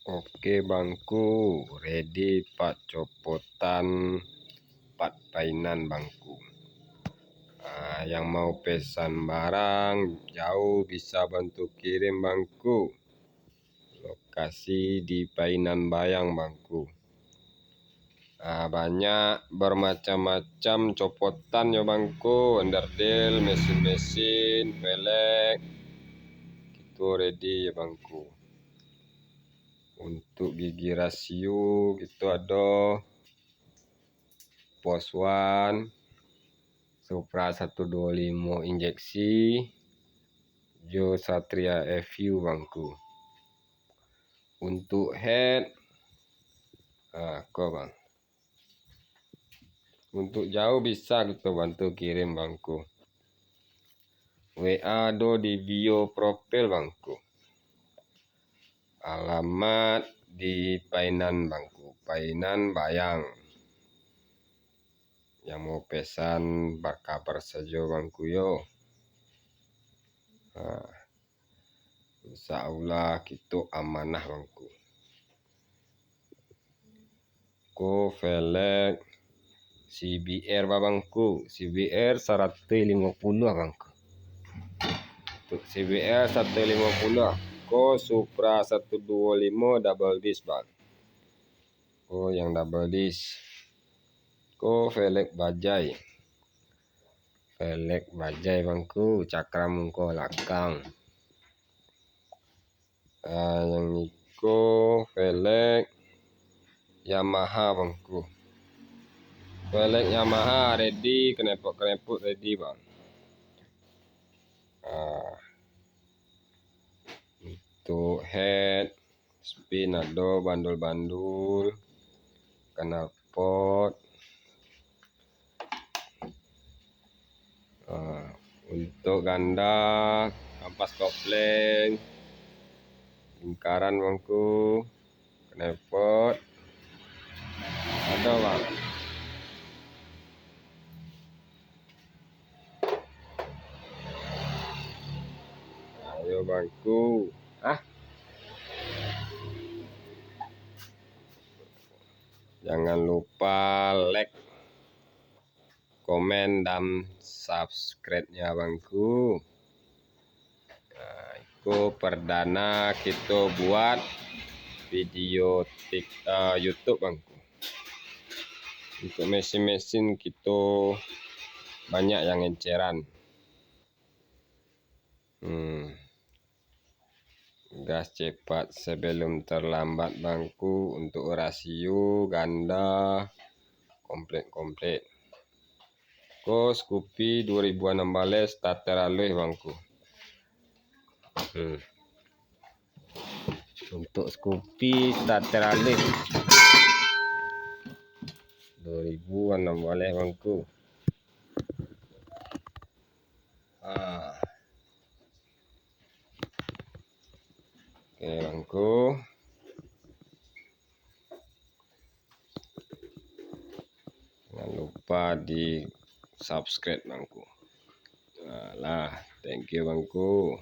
Oke bangku, ready pak copotan 4 painan bangku. Yang mau pesan barang jauh bisa bantu kirim bangku. Lokasi di Painan Bayang bangku. Banyak bermacam-macam copotan ya bangku, underdeal, mesin-mesin, velg, itu ready ya bangku. Untuk gigi rasio gitu ada Pos One, Supra 125 injeksi, Jo Satria FU bangku. Untuk head kok bang, untuk jauh bisa gitu bantu kirim bangku. WA do di bio profil bangku. Alamat di Painan bangku, Painan Bayang. Yang mau pesan berkabar saja bangku yo. Insya Allah kita amanah bangku. Ko velg CBR bangku, CBR 150 bangku. Untuk CBR 150, ko Supra 125 double disc bang. Oh yang double disc. Ko velg bajai. Velg bajai bangku, cakram mungko lakang. Yang niko velg Yamaha bangku. Velg Yamaha ready, kenepot ready bang. Untuk head spin ada bandul-bandul, knalpot. Untuk ganda ampas kopling, lingkaran bangku, knalpot ada bang. Ayo bangku, jangan lupa like, komen dan subscribe-nya bangku. Itu perdana kita buat video YouTube bangku. Untuk mesin-mesin kita banyak yang enceran. Gas cepat sebelum terlambat bangku. Untuk rasio ganda komplit. Ko Scoopy 2016 starter alloy bangku. Untuk Scoopy starter alloy 2016 bangku. Oke bangku, jangan lupa di subscribe bangku. Thank you bangku.